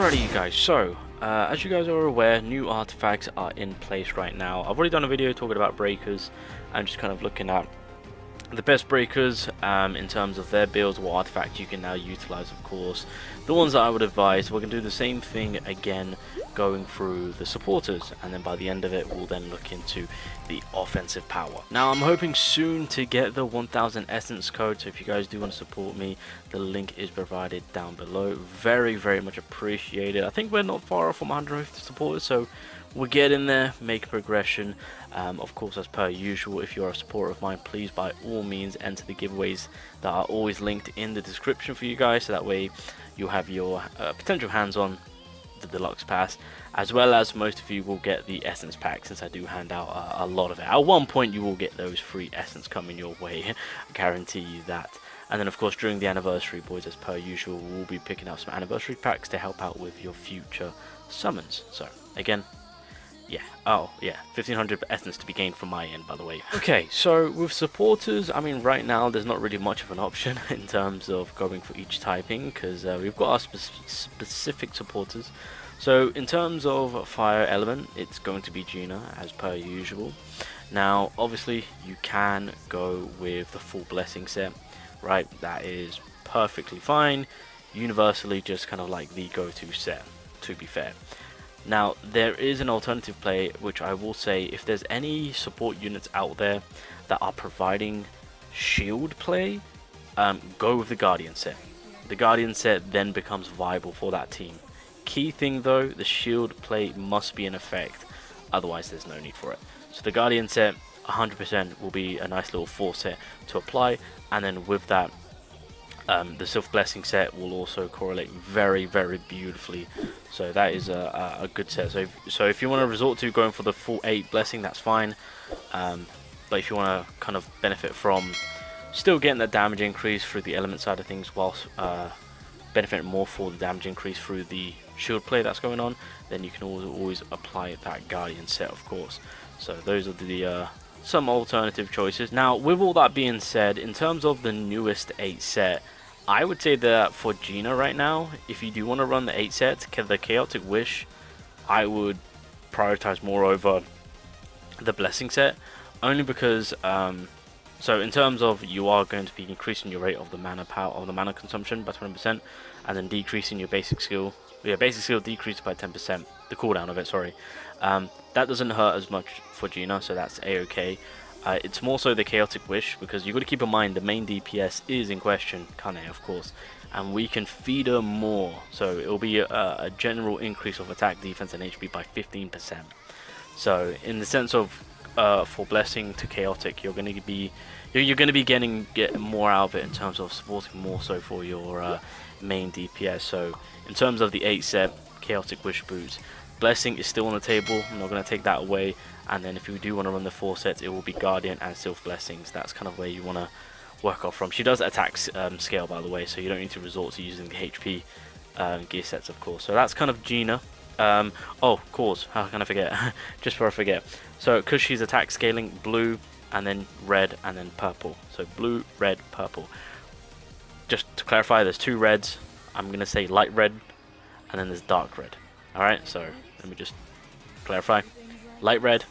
Alrighty, you guys, so as you guys are aware, new artifacts are in place right now. I've already done a video talking about breakers and just kind of looking at the best breakers in terms of their builds, what artifacts you can now utilize, of course. The ones that I would advise, we're going to do the same thing again, going through the supporters, and then by the end of it, we'll then look into the offensive power. Now, I'm hoping soon to get the 1000 essence code, so if you guys do want to support me, the link is provided down below. Very, very much appreciated. I think we're not far off from 150 supporters, so we'll get in there, make progression. Of course, as per usual, if you're a supporter of mine, please by all means enter the giveaways that are always linked in the description for you guys, so that way you'll have your potential hands on the deluxe pass, as well as most of you will get the essence pack, since I do hand out a lot of it. At one point you will get those free essence coming your way, I guarantee you that. And then of course during the anniversary, boys, as per usual, we'll be picking up some anniversary packs to help out with your future summons. So again, yeah, 1500 essence to be gained from my end, by the way. Okay, so with supporters, I mean, right now there's not really much of an option in terms of going for each typing, because we've got our specific supporters. So in terms of fire element, it's going to be Gina, as per usual. Now obviously you can go with the full blessing set, right? That is perfectly fine, universally just kind of like the go-to set, to be fair. Now there is an alternative play, which I will say, if there's any support units out there that are providing shield play, go with the Guardian set. The Guardian set then becomes viable for that team. Key thing though, the shield play must be in effect, otherwise there's no need for it. So the Guardian set 100% will be a nice little force set to apply, and then with that the Self Blessing set will also correlate very, very beautifully. So that is a good set. So if you want to resort to going for the full 8 Blessing, that's fine. But if you want to kind of benefit from still getting that damage increase through the element side of things, whilst benefiting more for the damage increase through the shield play that's going on, then you can always apply that Guardian set, of course. So those are the some alternative choices. Now, with all that being said, in terms of the newest 8 set, I would say that for Gina right now, if you do want to run the 8 set, the Chaotic Wish, I would prioritize more over the Blessing set, only because so in terms of, you are going to be increasing your rate of the mana power, of the mana consumption by 20%, and then decreasing your basic skill. Yeah, basic skill decreased by 10%, the cooldown of it, sorry. That doesn't hurt as much for Gina, so that's a-okay. It's more so the Chaotic Wish, because you've got to keep in mind the main DPS is in question, Kane, of course, and we can feed her more, so it will be a general increase of attack, defense, and HP by 15%. So in the sense of for Blessing to Chaotic, you're going to be getting more out of it in terms of supporting more so for your main DPS. So in terms of the 8 set, Chaotic Wish boots, Blessing is still on the table. I'm not going to take that away. And then if you do want to run the 4 sets, it will be Guardian and Self Blessings. That's kind of where you want to work off from. She does attack scale, by the way, so you don't need to resort to using the HP gear sets, of course. So that's kind of Gina. Oh, of course, how can I forget? Just before I forget. So because she's attack scaling, blue, and then red, and then purple. So blue, red, purple. Just to clarify, there's 2 reds. I'm going to say light red, and then there's dark red. Alright, so let me just clarify. Light red,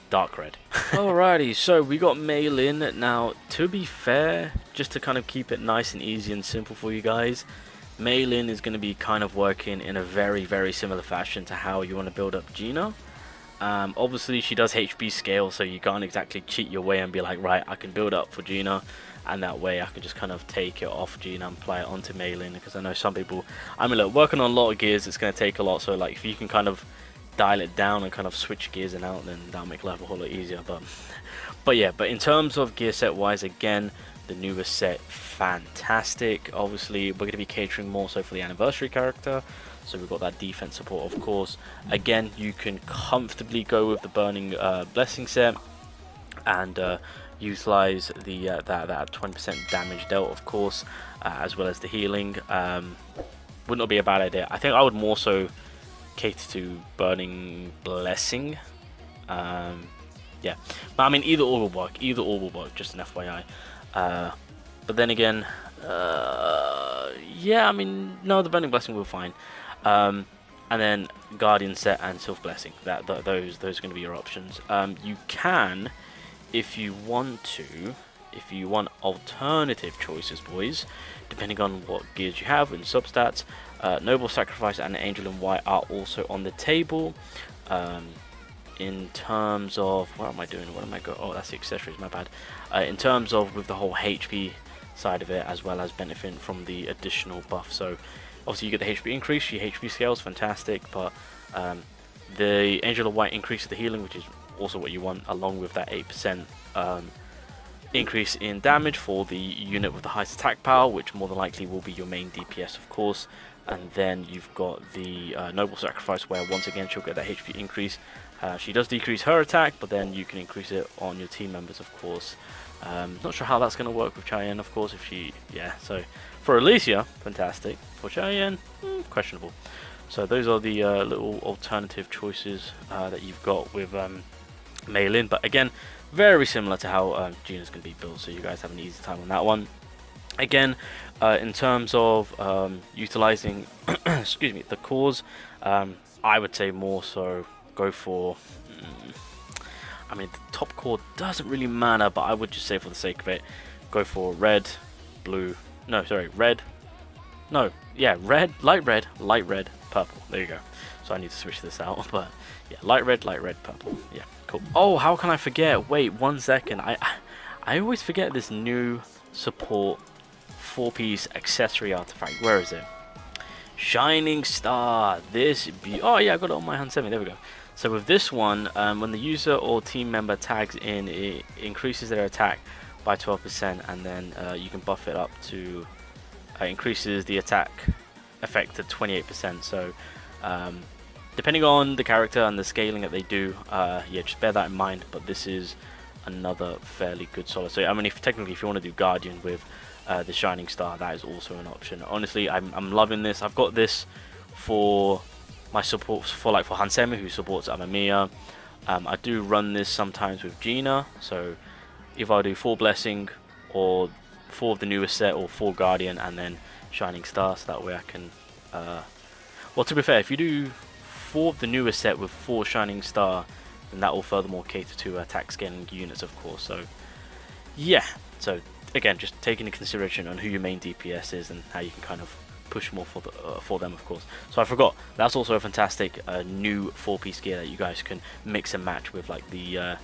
dark red. Alrighty, so we got Mei Lin. Now, to be fair, just to kind of keep it nice and easy and simple for you guys, Mei Lin is going to be kind of working in a very, very similar fashion to how you want to build up Gina. Obviously, she does HP scale, so you can't exactly cheat your way and be like, right, I can build up for Gina, and that way I can just kind of take it off Gina and apply it onto Mei Lin, because I know some people, I mean, look, working on a lot of gears, it's going to take a lot, so like if you can kind of dial it down and kind of switch gears and out, then that'll make life a whole lot easier. But yeah, but in terms of gear set wise, again, the newest set, fantastic. Obviously, we're going to be catering more so for the anniversary character, so we've got that defense support, of course. Again, you can comfortably go with the Burning Blessing set and utilize the that 20% damage dealt, of course, as well as the healing. Would not be a bad idea. I think I would more so cater to Burning Blessing. Yeah, but I mean, either or will work. Either or will work. Just an FYI. But then again, Yeah, I mean, no, the Burning Blessing will be fine. And then Guardian set and Sylph Blessing. Those are going to be your options. You can, if you want to, if you want alternative choices, boys, depending on what gears you have and substats. Noble Sacrifice and Angel in White are also on the table. In terms of, what am I doing? What am I going? Oh, that's the accessories. My bad. In terms of with the whole HP side of it, as well as benefiting from the additional buff. So obviously you get the HP increase. Your HP scales fantastic, but the Angel of White increases the healing, which is also what you want, along with that 8% increase in damage for the unit with the highest attack power, which more than likely will be your main DPS, of course. And then you've got the Noble Sacrifice, where once again she'll get that HP increase. She does decrease her attack, but then you can increase it on your team members, of course. Not sure how that's going to work with Cheyenne, of course, if she... Yeah, so for Alicia, fantastic. For Cheyenne, questionable. So those are the little alternative choices that you've got with Mei Lin. But again, very similar to how Gina's going to be built, so you guys have an easy time on that one. Again, in terms of utilizing excuse me, the cores, I would say more so go for... I mean, the top core doesn't really matter, but I would just say for the sake of it, go for red, blue... No, sorry, red... No, yeah, red, light red, purple. There you go. So I need to switch this out, but yeah, light red, purple. Yeah, cool. Oh, how can I forget? Wait, 1 second. I always forget this new support 4-piece accessory artifact. Where is it? Shining Star. Oh yeah, I got it on my Hansemi. There we go. So with this one, when the user or team member tags in, it increases their attack by 12%, and then you can buff it up to increases the attack effect to 28%. So depending on the character and the scaling that they do, yeah, just bear that in mind. But this is another fairly good solid. So I mean, technically if you want to do Guardian with the Shining Star, that is also an option. Honestly, I'm loving this. I've got this for my support for Hansemi, who supports Amamiya. I do run this sometimes with Gina, so if I do 4 Blessing or 4 of the newest set, or 4 Guardian and then Shining Star, so that way I can well, to be fair, if you do 4 of the newest set with 4 Shining Star, then that will furthermore cater to attack scaling units, of course. So yeah, so again, just take into consideration on who your main DPS is and how you can kind of push more for them, of course. So I forgot, that's also a fantastic new 4-piece gear that you guys can mix and match with, like the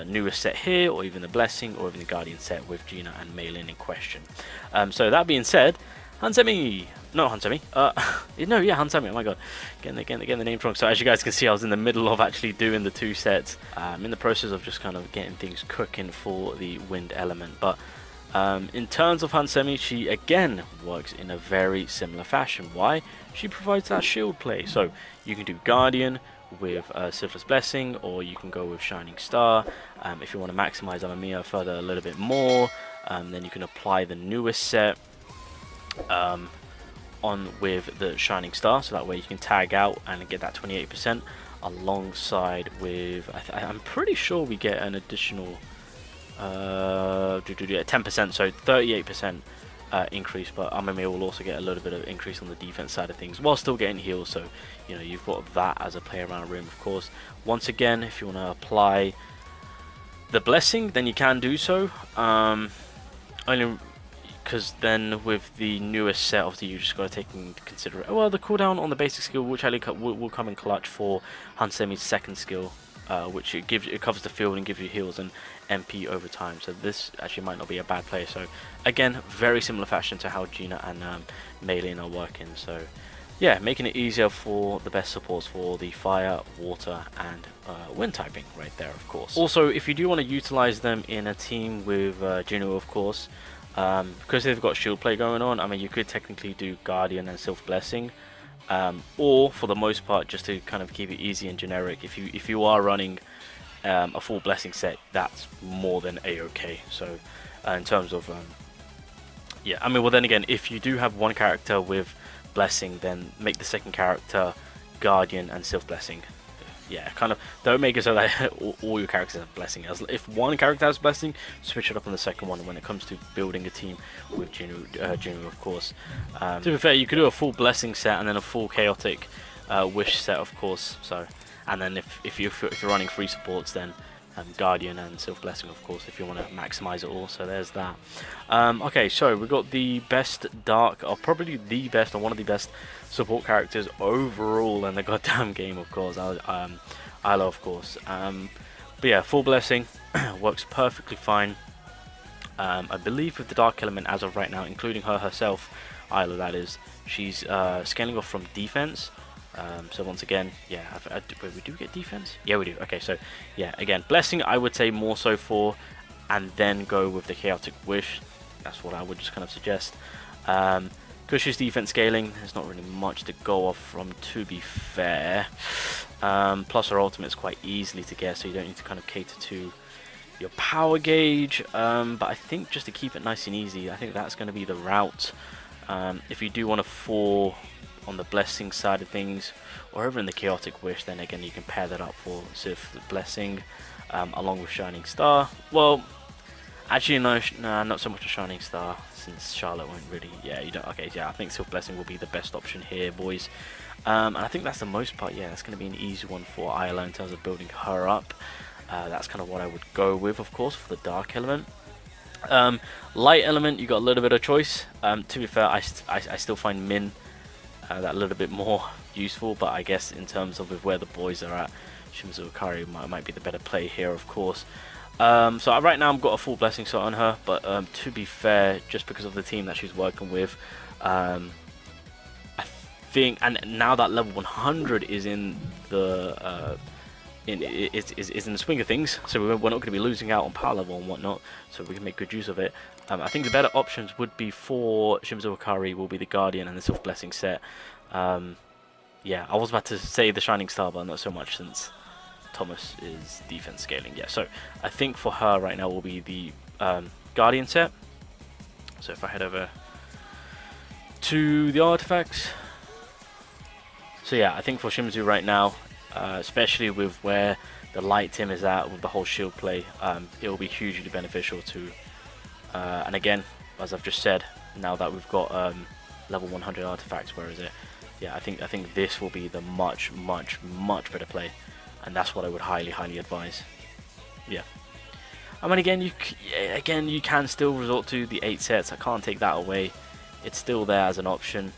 newest set here, or even the Blessing, or even the Guardian set with Gina and Mei Lin in question. So that being said, Hansemi, no Hansemi, no, yeah, Hansemi, oh my god, getting the names wrong. So as you guys can see, I was in the middle of actually doing the 2 sets. I'm in the process of just kind of getting things cooking for the wind element. But in terms of Hansemi, she again works in a very similar fashion. Why? She provides that shield play. So you can do Guardian with Sifless Blessing, or you can go with Shining Star. If you want to maximize Amamiya further a little bit more, then you can apply the newest set on with the Shining Star, so that way you can tag out and get that 28% alongside with, I'm pretty sure we get an additional 10%, so 38% increase, but Amamiya will also get a little bit of increase on the defense side of things while still getting heals. So you know, you've got that as a play around room, of course. Once again, if you want to apply the Blessing, then you can do so, only because then with the newest set, obviously you just got to take into consideration, well, the cooldown on the basic skill, which will come in clutch for Hansemi's second skill, which it covers the field and gives you heals and MP over time. So this actually might not be a bad play. So again, very similar fashion to how Gina and Mei Lin are working. So yeah, making it easier for the best supports for the fire, water and wind typing right there, of course. Also, if you do want to utilize them in a team with Gina, of course, because they've got shield play going on, I mean, you could technically do Guardian and Sylph Blessing, or for the most part, just to kind of keep it easy and generic, if you are running a full Blessing set, that's more than a-okay. So in terms of yeah, I mean, well, then again, if you do have one character with Blessing, then make the second character Guardian and Sylph Blessing. yeah, kind of don't make it so that all your characters have blessing. As if one character has blessing, switch it up on the second one when it comes to building a team with Jinu, of course. To be fair, you could do a full blessing set and then a full chaotic wish set, of course. So, and then if you're running 3 supports, then Guardian and Silver Blessing, of course, if you want to maximize it all. So there's that. Okay, so we've got the best Dark, or probably the best, or one of the best support characters overall in the goddamn game, of course. Isla, of course. But yeah, full Blessing works perfectly fine. I believe with the Dark element as of right now, including herself, Isla, that is, she's scaling off from defense. So once again, yeah, we do get defense? Yeah, we do. Okay, so yeah, again, Blessing I would say more so for, and then go with the Chaotic Wish. That's what I would just kind of suggest. Because she's defense scaling, there's not really much to go off from, to be fair. Plus her ultimate is quite easily to get, so you don't need to kind of cater to your power gauge. But I think just to keep it nice and easy, I think that's going to be the route. If you do want to fall on the Blessing side of things, or over in the Chaotic Wish, then again you can pair that up for Sith Blessing along with Shining Star. Well, actually no, not so much a Shining Star, since Charlotte won't really, yeah, you don't, okay, yeah, I think Sith Blessing will be the best option here, boys. And I think that's the most part, yeah, that's going to be an easy one for Isla in terms of building her up. That's kind of what I would go with, of course, for the Dark element. Light element, you got a little bit of choice. To be fair, I still find Min that little bit more useful, but I guess in terms of with where the boys are at, Shimizu Akari might be the better play here, of course. So right now I've got a full Blessing shot on her, but to be fair, just because of the team that she's working with, I think, and now that level 100 is in the is in the swing of things, so we're not going to be losing out on power level and whatnot, so we can make good use of it. I think the better options would be for Shimizu Akari will be the Guardian and the Self Blessing set. Yeah, I was about to say the Shining Star, but not so much since Thomas is defense scaling. Yeah, so I think for her right now will be the Guardian set. So if I head over to the artifacts, so yeah, I think for Shimizu right now, especially with where the light team is at with the whole shield play, it will be hugely beneficial to. And again, as I've just said, now that we've got level 100 artifacts, where is it? Yeah, I think this will be the much better play, and that's what I would highly advise. Yeah. I mean, again, you can still resort to the 8 sets. I can't take that away. It's still there as an option,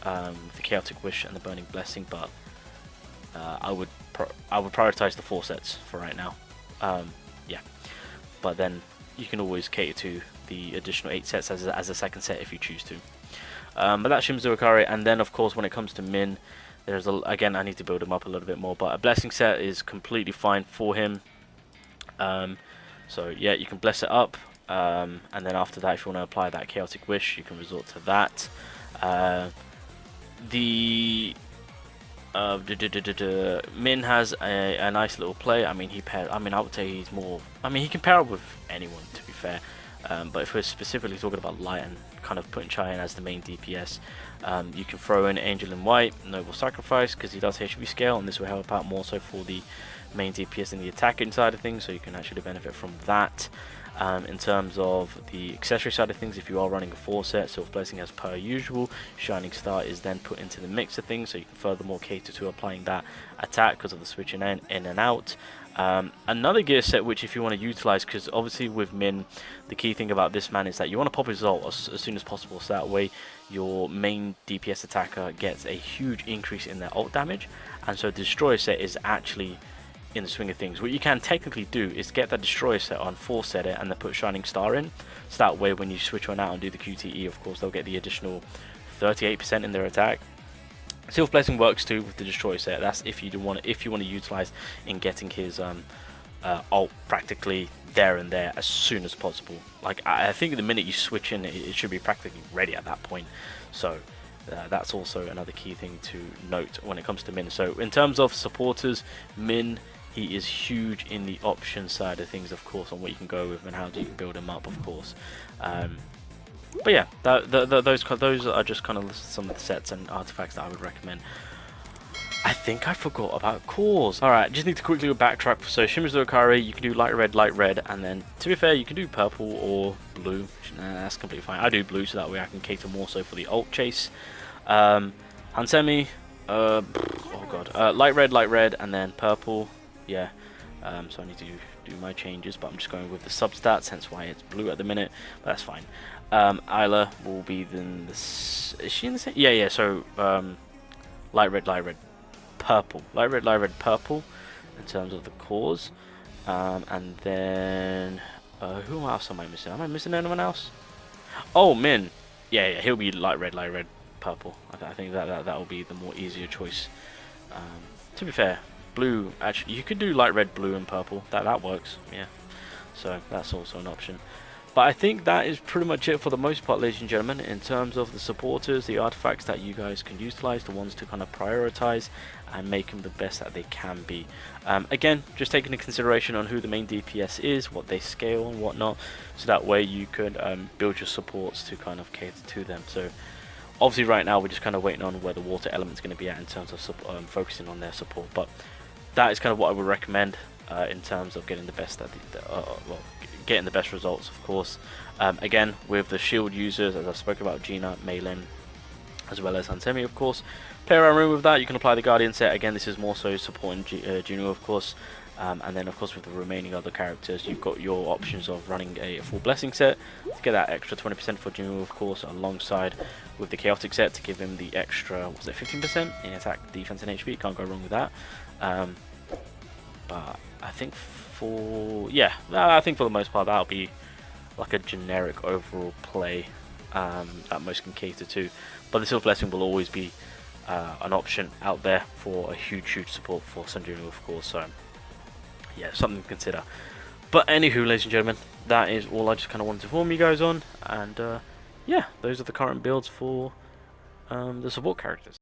the Chaotic Wish and the Burning Blessing, but I would prioritize the 4 sets for right now. Yeah, but then you can always cater to the additional 8 sets as a second set if you choose to. But that's Shimizu Akari, and then of course when it comes to Min, there's again I need to build him up a little bit more, but a Blessing set is completely fine for him. So yeah, you can bless it up, and then after that, if you want to apply that Chaotic Wish, you can resort to that. Min has a nice little play. I mean, I would say he's more. I mean, he can pair up with anyone, to be fair. But if we're specifically talking about light and kind of putting Chai in as the main DPS, you can throw in Angel in White, Noble Sacrifice, because he does HB scale, and this will help out more so for the main DPS in the attacking side of things, so you can actually benefit from that. In terms of the accessory side of things, if you are running a 4 set, Self Blessing as per usual, Shining Star is then put into the mix of things, so you can furthermore cater to applying that attack because of the switching in and out. Another gear set which if you want to utilize, because obviously with Min, the key thing about this man is that you want to pop his ult as soon as possible, so that way your main DPS attacker gets a huge increase in their ult damage, and so the Destroyer set is actually in the swing of things. What you can technically do is get that Destroyer set on, 4 set it, and then put Shining Star in, so that way when you switch one out and do the QTE, of course they'll get the additional 38% in their attack. Self Blessing works too with the Destroyer set. That's if you want to utilize in getting his ult practically there and there as soon as possible. Like I think the minute you switch in, it should be practically ready at that point. So that's also another key thing to note when it comes to Min. So in terms of supporters, Min, he is huge in the option side of things, of course, on what you can go with and how do you build him up, of course. But yeah, those are just kind of some of the sets and artifacts that I would recommend. I think I forgot about cores. Alright, just need to quickly backtrack. So Shimizu Okari, you can do light red, and then to be fair, you can do purple or blue. That's completely fine. I do blue so that way I can cater more so for the ult chase. Hansemi, oh god, light red, and then purple. Yeah. So I need to do my changes, but I'm just going with the substats, hence why it's blue at the minute. But that's fine. Isla will be then the. Is she in the same? Yeah. So light red, purple. Light red, purple. In terms of the cores, and then who else am I missing? Am I missing anyone else? Oh, Min. Yeah. He'll be light red, purple. I think that will be the more easier choice. To be fair, blue, actually you could do light red, blue and purple. That works, yeah. So that's also an option. But I think that is pretty much it for the most part, ladies and gentlemen, in terms of the supporters, the artifacts that you guys can utilize, the ones to kind of prioritize and make them the best that they can be. Again, just taking into consideration on who the main DPS is, what they scale and whatnot, so that way you could build your supports to kind of cater to them. So obviously right now we're just kind of waiting on where the water element's going to be at in terms of focusing on their support, but that is kind of what I would recommend in terms of getting the best getting the best results, of course. Again, with the shield users, as I spoke about, Gina, Maylin, as well as Hansemi, of course. Play around with that. You can apply the Guardian set. Again, this is more so supporting Juno, of course. And then, of course, with the remaining other characters, you've got your options of running a full blessing set to get that extra 20% for Juno, of course, alongside with the chaotic set to give him the extra, was it 15% in attack, defense, and HP? Can't go wrong with that. But I think I think for the most part that'll be like a generic overall play that most can cater to. But the Silver Blessing will always be an option out there for a huge support for Sanjuno, of course. So yeah, something to consider. But anywho, ladies and gentlemen, that is all I just kind of wanted to inform you guys on. And yeah, those are the current builds for the support characters.